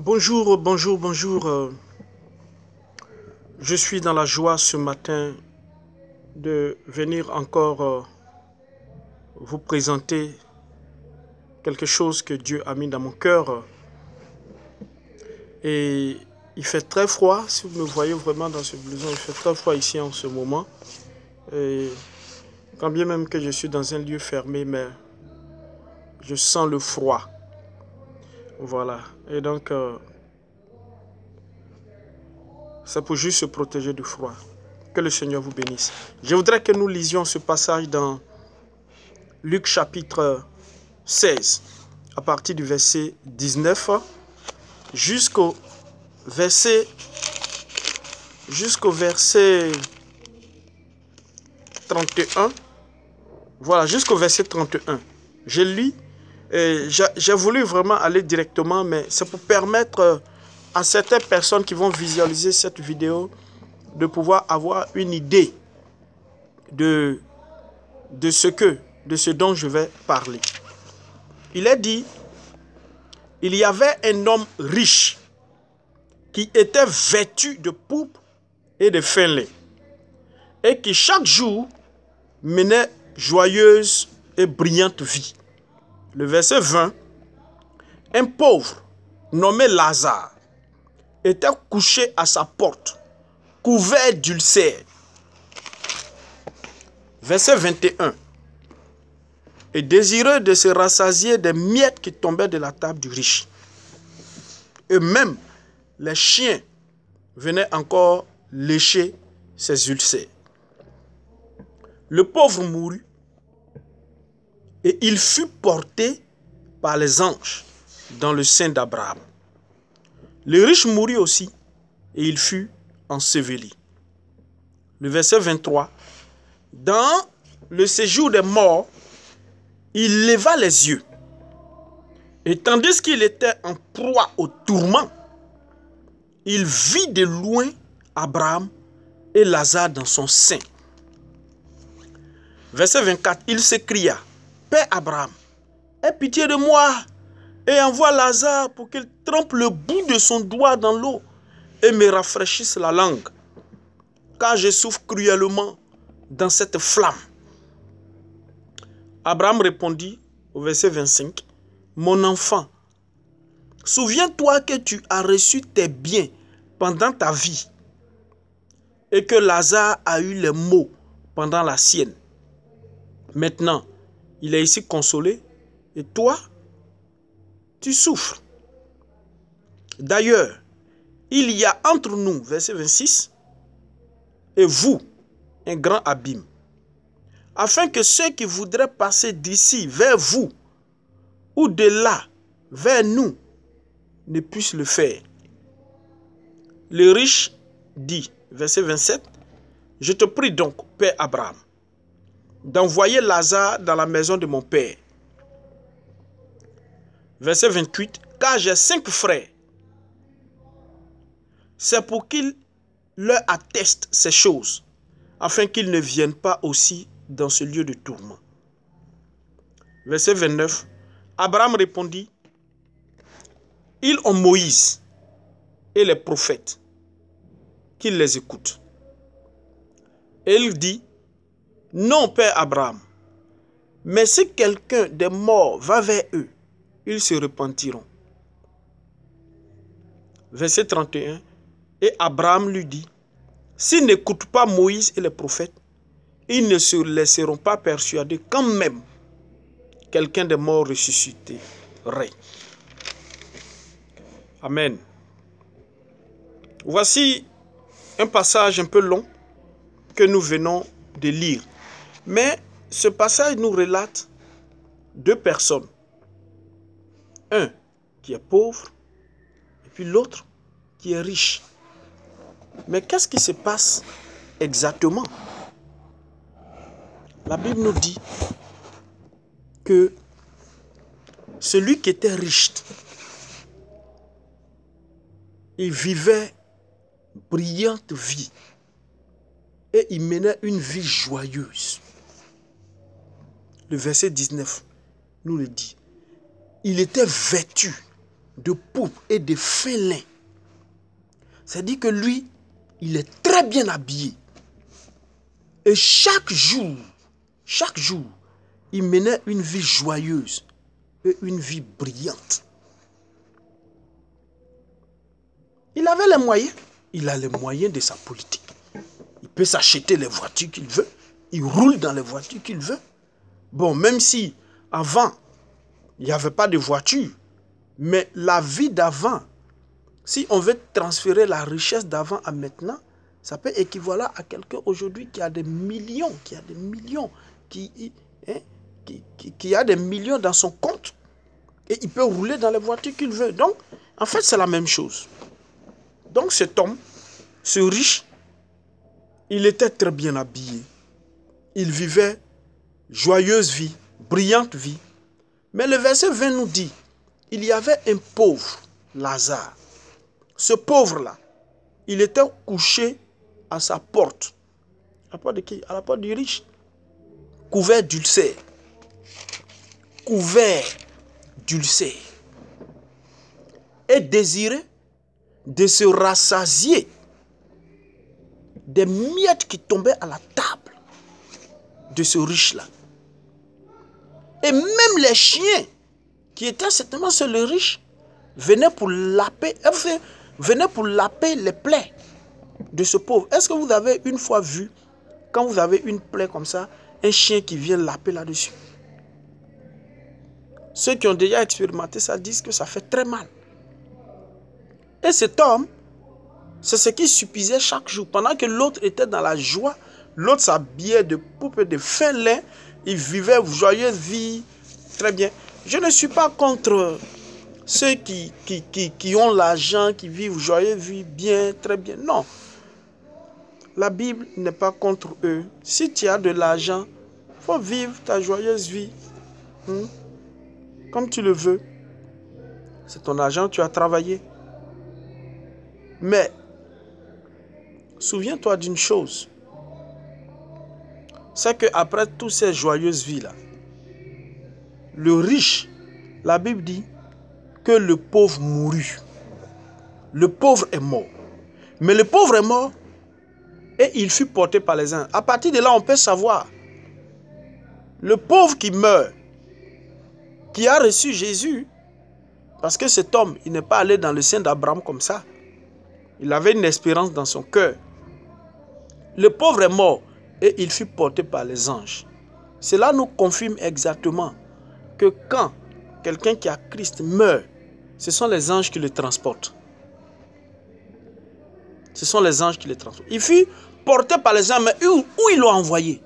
Bonjour, bonjour, bonjour. Je suis dans la joie ce matin de venir encore vous présenter quelque chose que Dieu a mis dans mon cœur. Et il fait très froid, si vous me voyez vraiment dans ce blouson, il fait très froid ici en ce moment. Et quand bien même que je suis dans un lieu fermé, mais je sens le froid. Voilà. Et donc, c'est pour juste se protéger du froid. Que le Seigneur vous bénisse. Je voudrais que nous lisions ce passage dans Luc chapitre 16, à partir du verset 19 jusqu'au verset 31. Voilà, jusqu'au verset 31. Je lis et j'ai voulu vraiment aller directement, mais c'est pour permettre à certaines personnes qui vont visualiser cette vidéo de pouvoir avoir une idée de ce dont je vais parler. Il est dit, il y avait un homme riche qui était vêtu de pourpre et de fin lin et qui chaque jour menait joyeuse et brillante vie. Le verset 20, un pauvre nommé Lazare était couché à sa porte, couvert d'ulcères. Verset 21, et désireux de se rassasier des miettes qui tombaient de la table du riche. Et même les chiens venaient encore lécher ses ulcères. Le pauvre mourut et il fut porté par les anges dans le sein d'Abraham. Le riche mourut aussi et il fut enseveli. Le verset 23, dans le séjour des morts, il leva les yeux et tandis qu'il était en proie au tourment, il vit de loin Abraham et Lazare dans son sein. Verset 24, il s'écria, « Père Abraham, aie pitié de moi et envoie Lazare pour qu'il trempe le bout de son doigt dans l'eau et me rafraîchisse la langue, car je souffre cruellement dans cette flamme. » Abraham répondit au verset 25, « Mon enfant, souviens-toi que tu as reçu tes biens pendant ta vie et que Lazare a eu les maux pendant la sienne. Maintenant, il est ici consolé et toi, tu souffres. D'ailleurs, il y a entre nous, verset 26, et vous, un grand abîme, afin que ceux qui voudraient passer d'ici vers vous ou de là vers nous ne puissent le faire. » Le riche dit, verset 27, « Je te prie donc, Père Abraham, d'envoyer Lazare dans la maison de mon père. » Verset 28, « Car j'ai 5 frères. C'est pour qu'il leur atteste ces choses, afin qu'ils ne viennent pas aussi dans ce lieu de tourment. » Verset 29, Abraham répondit, « Ils ont Moïse et les prophètes, qu'ils les écoutent. » Et il dit, « Non, Père Abraham, mais si quelqu'un des morts va vers eux, ils se repentiront. » Verset 31, et Abraham lui dit, « S'ils n'écoutent pas Moïse et les prophètes, ils ne se laisseront pas persuader quand même quelqu'un des morts ressusciterait. » Amen. Voici un passage un peu long que nous venons de lire. Mais ce passage nous relate 2 personnes. Un qui est pauvre et puis l'autre qui est riche. Mais qu'est-ce qui se passe exactement? La Bible nous dit que celui qui était riche, il vivait brillante vie et il menait une vie joyeuse. Le verset 19 nous le dit. Il était vêtu de pourpre et de fin lin. C'est-à-dire que lui, il est très bien habillé. Et chaque jour, il menait une vie joyeuse et une vie brillante. Il avait les moyens. Il a les moyens de sa politique. Il peut s'acheter les voitures qu'il veut. Il roule dans les voitures qu'il veut. Bon, même si avant, il n'y avait pas de voiture, mais la vie d'avant, si on veut transférer la richesse d'avant à maintenant, ça peut équivaler à quelqu'un aujourd'hui qui a des millions, qui a des millions dans son compte. Et il peut rouler dans les voitures qu'il veut. Donc, en fait, c'est la même chose. Donc, cet homme, ce riche, il était très bien habillé. Il vivait joyeuse vie, brillante vie. Mais le verset 20 nous dit, il y avait un pauvre, Lazare. Ce pauvre-là, il était couché à sa porte. À la porte de qui? À la porte du riche. Couvert d'ulcères. Couvert d'ulcères. Et désirait de se rassasier des miettes qui tombaient à la table de ce riche-là. Et même les chiens qui étaient certainement sur le riche venaient pour laper les plaies de ce pauvre. Est-ce que vous avez une fois vu, quand vous avez une plaie comme ça, un chien qui vient laper là-dessus? Ceux qui ont déjà expérimenté ça disent que ça fait très mal. Et cet homme, c'est ce qui suffisait chaque jour. Pendant que l'autre était dans la joie, l'autre s'habillait de pourpre et de fin lin, il vivait une joyeuse vie. Très bien. Je ne suis pas contre ceux qui ont l'argent, qui vivent joyeuse vie, bien, très bien. Non. La Bible n'est pas contre eux. Si tu as de l'argent, il faut vivre ta joyeuse vie. Comme tu le veux. C'est ton argent, tu as travaillé. Mais, souviens-toi d'une chose. C'est qu'après toutes ces joyeuses vies-là, le riche, la Bible dit que le pauvre mourut. Le pauvre est mort. Mais le pauvre est mort et il fut porté par les anges. À partir de là, on peut savoir. Le pauvre qui meurt, qui a reçu Jésus, parce que cet homme, il n'est pas allé dans le sein d'Abraham comme ça. Il avait une espérance dans son cœur. Le pauvre est mort et il fut porté par les anges. Cela nous confirme exactement que quand quelqu'un qui a Christ meurt, ce sont les anges qui le transportent. Ce sont les anges qui le transportent. Il fut porté par les anges, mais où ils l'ont envoyé?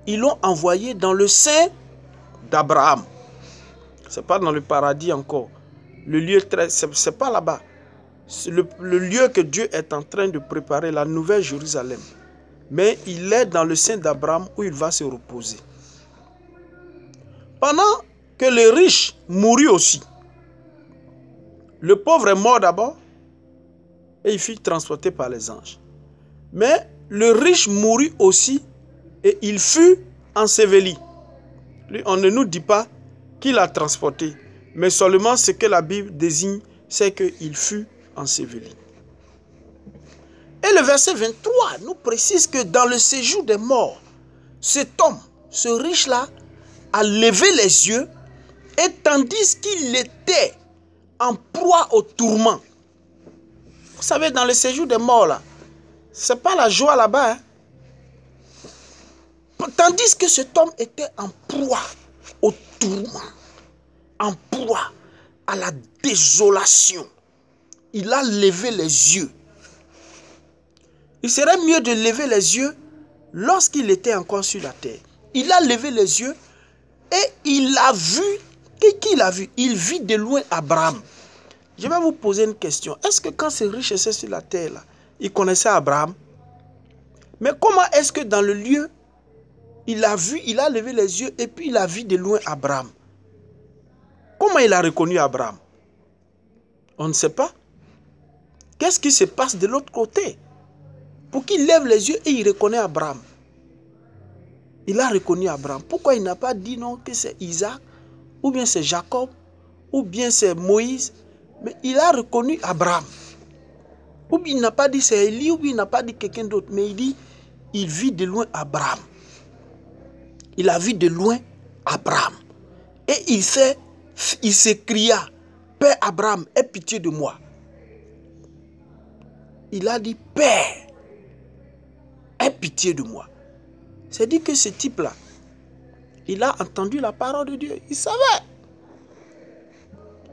Ils l'ont envoyé dans le sein d'Abraham. Ce n'est pas dans le paradis encore. Le lieu, ce n'est pas là-bas. Le lieu que Dieu est en train de préparer, la nouvelle Jérusalem. Mais il est dans le sein d'Abraham où il va se reposer. Pendant que le riche mourut aussi, le pauvre est mort d'abord et il fut transporté par les anges. Mais le riche mourut aussi et il fut enseveli. Lui, on ne nous dit pas qu'il a transporté, mais seulement ce que la Bible désigne, c'est qu'il fut enseveli. Et le verset 23 nous précise que dans le séjour des morts, cet homme, ce riche-là, a levé les yeux et tandis qu'il était en proie au tourment. Vous savez, dans le séjour des morts, là, ce n'est pas la joie là-bas. Tandis que cet homme était en proie au tourment, en proie à la désolation, il a levé les yeux. Il serait mieux de lever les yeux lorsqu'il était encore sur la terre. Il a levé les yeux et il a vu. Qui l'a vu? Il vit de loin Abraham. Je vais vous poser une question. Est-ce que quand ce riche était sur la terre, là, il connaissait Abraham? Mais comment est-ce que dans le lieu, il a vu, il a levé les yeux et puis il a vu de loin Abraham? Comment il a reconnu Abraham? On ne sait pas. Qu'est-ce qui se passe de l'autre côté? Pour qu'il lève les yeux et il reconnaît Abraham. Il a reconnu Abraham. Pourquoi il n'a pas dit non que c'est Isaac, ou bien c'est Jacob, ou bien c'est Moïse, Mais il a reconnu Abraham. Ou bien il n'a pas dit c'est Élie, ou bien il n'a pas dit quelqu'un d'autre. Mais il dit, il vit de loin Abraham. Il a vu de loin Abraham. Et il s'écria, Père Abraham, aie pitié de moi. Il a dit, Père, aie pitié de moi. C'est-à-dire que ce type-là, il a entendu la parole de Dieu. Il savait.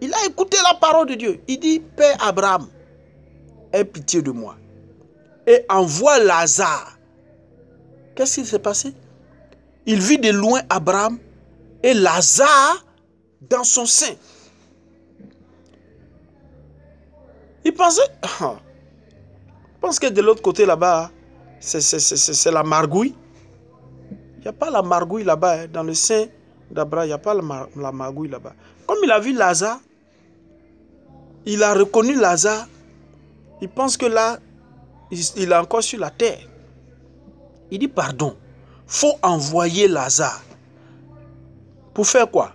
Il a écouté la parole de Dieu. Il dit, Père Abraham, aie pitié de moi. Et envoie Lazare. Qu'est-ce qui s'est passé? Il vit de loin Abraham et Lazare dans son sein. Il pensait, je pense que de l'autre côté là-bas, c'est la margouille. Il n'y a pas la margouille là-bas, dans le sein d'Abraham, il n'y a pas la margouille là-bas. Comme il a vu Lazare, il a reconnu Lazare, il pense que là, il est encore sur la terre. Il dit pardon, il faut envoyer Lazare. Pour faire quoi?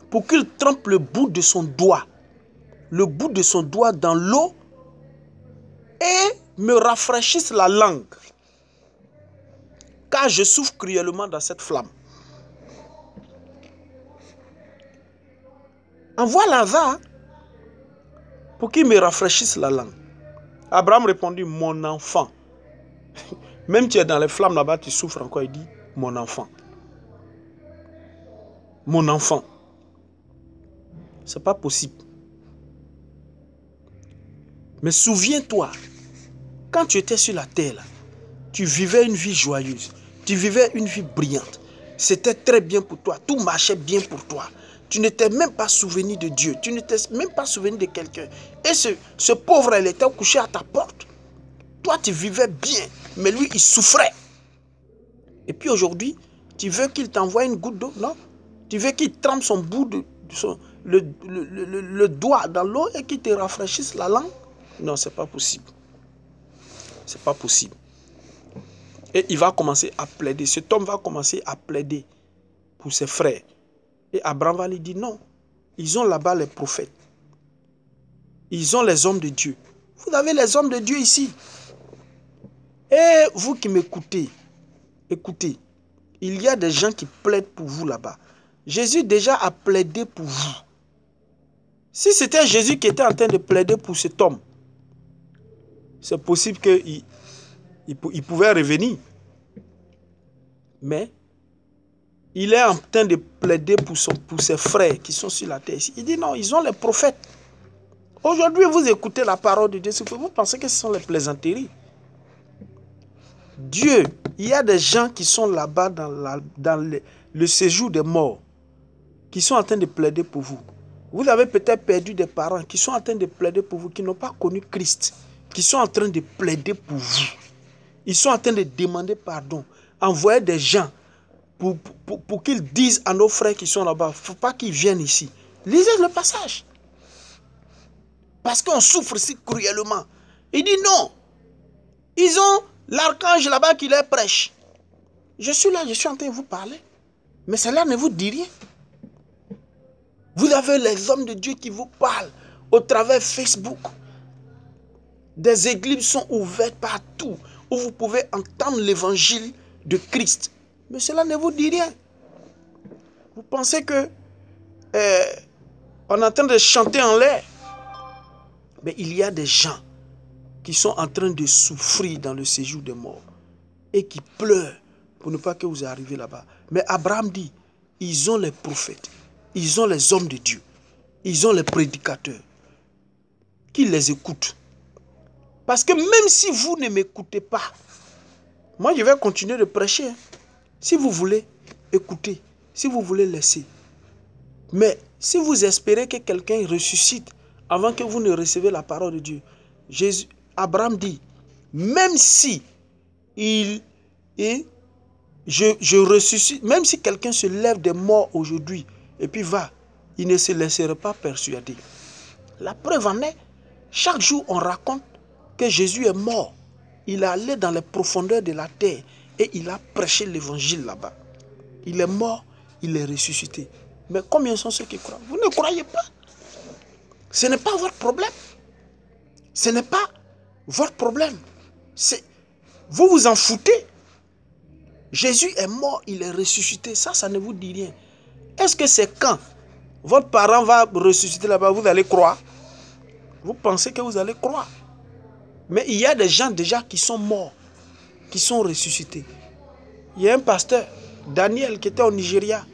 Pour qu'il trempe le bout de son doigt dans l'eau et me rafraîchisse la langue. Car je souffre cruellement dans cette flamme. Envoie Lazare pour qu'il me rafraîchisse la langue. Abraham répondit, mon enfant. Même tu es dans les flammes là-bas, tu souffres encore. Il dit, mon enfant. Mon enfant. C'est pas possible. Mais souviens-toi, quand tu étais sur la terre, là, tu vivais une vie joyeuse. Tu vivais une vie brillante. C'était très bien pour toi. Tout marchait bien pour toi. Tu n'étais même pas souvenu de Dieu. Tu n'étais même pas souvenu de quelqu'un. Et ce pauvre, il était couché à ta porte. Toi, tu vivais bien. Mais lui, il souffrait. Et puis aujourd'hui, tu veux qu'il t'envoie une goutte d'eau? Non. Tu veux qu'il trempe son bout le doigt dans l'eau et qu'il te rafraîchisse la langue? Non, c'est pas possible. C'est pas possible. Et il va commencer à plaider. Cet homme va commencer à plaider pour ses frères. Et Abraham va lui dire non. Ils ont là-bas les prophètes. Ils ont les hommes de Dieu. Vous avez les hommes de Dieu ici. Et vous qui m'écoutez, écoutez, il y a des gens qui plaident pour vous là-bas. Jésus déjà a plaidé pour vous. Si c'était Jésus qui était en train de plaider pour cet homme, c'est possible qu'il pouvait revenir. Mais il est en train de plaider pour ses frères qui sont sur la terre ici. Il dit non, ils ont les prophètes. Aujourd'hui, vous écoutez la parole de Dieu, vous pensez que ce sont les plaisanteries. Dieu, il y a des gens qui sont là-bas dans le séjour des morts, qui sont en train de plaider pour vous. Vous avez peut-être perdu des parents qui sont en train de plaider pour vous, qui n'ont pas connu Christ, qui sont en train de plaider pour vous. Ils sont en train de demander pardon. Envoyer des gens pour qu'ils disent à nos frères qui sont là-bas, il ne faut pas qu'ils viennent ici. Lisez le passage. Parce qu'on souffre si cruellement. Il dit non. Ils ont l'archange là-bas qui les prêche. Je suis là, je suis en train de vous parler. Mais cela ne vous dit rien. Vous avez les hommes de Dieu qui vous parlent au travers Facebook. Des églises sont ouvertes partout où vous pouvez entendre l'évangile de Christ. Mais cela ne vous dit rien. Vous pensez que on est en train de chanter en l'air. Mais il y a des gens qui sont en train de souffrir dans le séjour des morts et qui pleurent pour ne pas que vous arriviez là-bas. Mais Abraham dit, ils ont les prophètes, ils ont les hommes de Dieu, ils ont les prédicateurs qui les écoutent. Parce que même si vous ne m'écoutez pas, moi je vais continuer de prêcher. Si vous voulez, écoutez. Si vous voulez, laissez. Mais si vous espérez que quelqu'un ressuscite avant que vous ne recevez la parole de Dieu, Abraham dit, même si je ressuscite, même si quelqu'un se lève des morts aujourd'hui et puis va, il ne se laissera pas persuader. La preuve en est, chaque jour on raconte que Jésus est mort. Il est allé dans les profondeurs de la terre et il a prêché l'évangile là-bas. Il est mort, il est ressuscité. Mais combien sont ceux qui croient? Vous ne croyez pas. Ce n'est pas votre problème. Ce n'est pas votre problème. Vous vous en foutez. Jésus est mort, il est ressuscité. Ça ne vous dit rien. Est-ce que c'est quand votre parent va ressusciter là-bas, vous allez croire? Vous pensez que vous allez croire? Mais il y a des gens déjà qui sont morts, qui sont ressuscités. Il y a un pasteur, Daniel, qui était au Nigeria,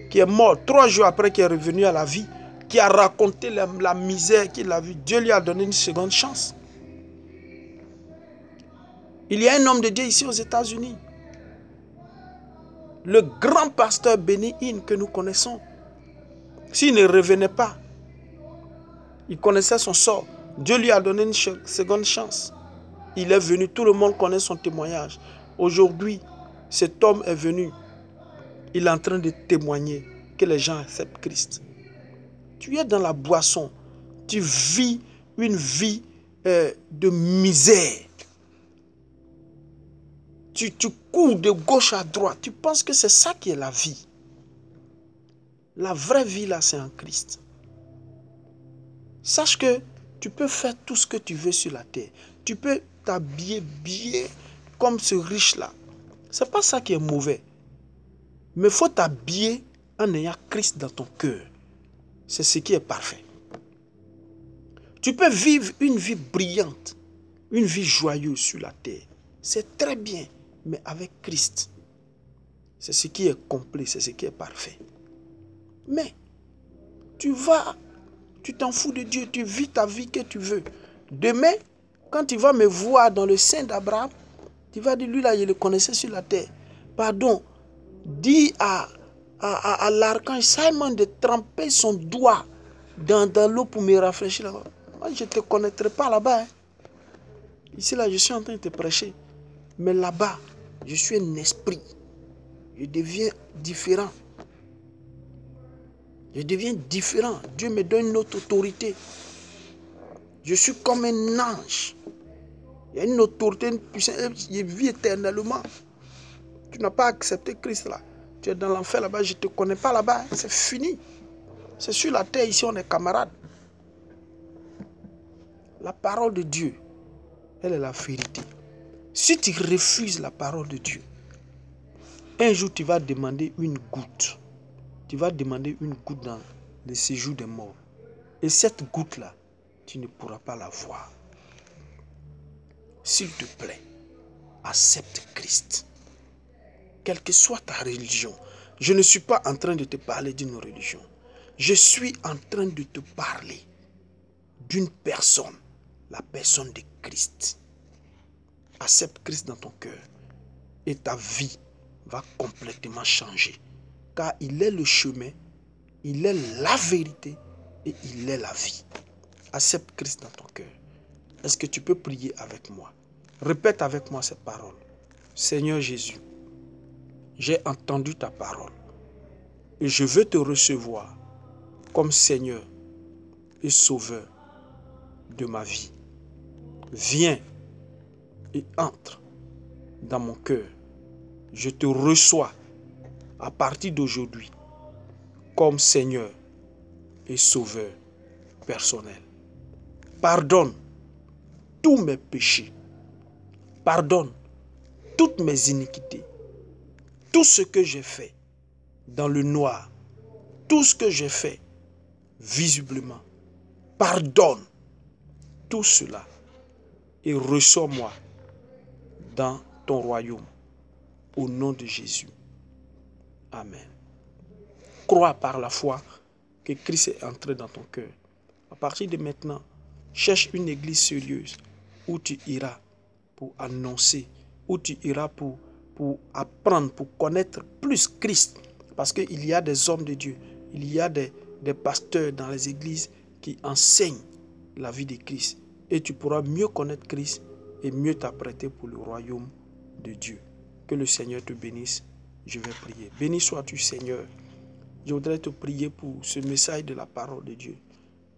qui est mort 3 jours après, qui est revenu à la vie, qui a raconté la misère qu'il a vue. Dieu lui a donné une seconde chance. Il y a un homme de Dieu ici aux États-Unis, le grand pasteur Benny Hinn que nous connaissons. S'il ne revenait pas, il connaissait son sort. Dieu lui a donné une seconde chance. Il est venu, tout le monde connaît son témoignage. Aujourd'hui, cet homme est venu. Il est en train de témoigner que les gens acceptent Christ. Tu es dans la boisson. Tu vis une vie de misère. Tu cours de gauche à droite. Tu penses que c'est ça qui est la vie. La vraie vie, là, c'est en Christ. Sache que tu peux faire tout ce que tu veux sur la terre. Tu peux t'habiller bien comme ce riche-là. Ce n'est pas ça qui est mauvais. Mais il faut t'habiller en ayant Christ dans ton cœur. C'est ce qui est parfait. Tu peux vivre une vie brillante, une vie joyeuse sur la terre. C'est très bien, mais avec Christ. C'est ce qui est complet, c'est ce qui est parfait. Mais tu t'en fous de Dieu, tu vis ta vie que tu veux. Demain, quand tu vas me voir dans le sein d'Abraham, tu vas dire, lui là, je le connaissais sur la terre. Pardon, dis à l'archange Simon de tremper son doigt dans l'eau pour me rafraîchir là-bas. Moi, je ne te connaîtrai pas là-bas. Hein. Ici, là, je suis en train de te prêcher. Mais là-bas, je suis un esprit. Je deviens différent. Je deviens différent. Dieu me donne une autre autorité. Je suis comme un ange. Il y a une autorité, une puissance. Je vis éternellement. Tu n'as pas accepté Christ là. Tu es dans l'enfer là-bas. Je ne te connais pas là-bas. C'est fini. C'est sur la terre. Ici, on est camarades. La parole de Dieu, elle est la vérité. Si tu refuses la parole de Dieu, un jour tu vas demander une goutte. Tu vas demander une goutte dans le séjour des morts. Et cette goutte-là, tu ne pourras pas la voir. S'il te plaît, accepte Christ. Quelle que soit ta religion, je ne suis pas en train de te parler d'une religion. Je suis en train de te parler d'une personne, la personne de Christ. Accepte Christ dans ton cœur et ta vie va complètement changer. Car il est le chemin, il est la vérité et il est la vie. Accepte Christ dans ton cœur. Est-ce que tu peux prier avec moi? Répète avec moi ces paroles. Seigneur Jésus, j'ai entendu ta parole et je veux te recevoir comme Seigneur et Sauveur de ma vie. Viens et entre dans mon cœur. Je te reçois à partir d'aujourd'hui comme Seigneur et Sauveur personnel. Pardonne tous mes péchés. Pardonne toutes mes iniquités. Tout ce que j'ai fait dans le noir. Tout ce que j'ai fait visiblement. Pardonne tout cela et reçois-moi dans ton royaume. Au nom de Jésus. Amen. Crois par la foi que Christ est entré dans ton cœur. À partir de maintenant, cherche une église sérieuse où tu iras pour annoncer, où tu iras pour apprendre, pour connaître plus Christ. Parce qu'il y a des hommes de Dieu, il y a des pasteurs dans les églises qui enseignent la vie de Christ. Et tu pourras mieux connaître Christ et mieux t'apprêter pour le royaume de Dieu. Que le Seigneur te bénisse. Je vais prier. Béni sois-tu, Seigneur. Je voudrais te prier pour ce message de la parole de Dieu.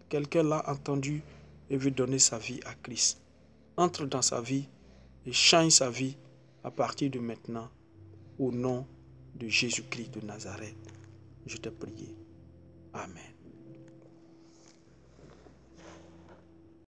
Quelqu'un l'a entendu et veut donner sa vie à Christ. Entre dans sa vie et change sa vie à partir de maintenant. Au nom de Jésus-Christ de Nazareth, je t'ai prié. Amen.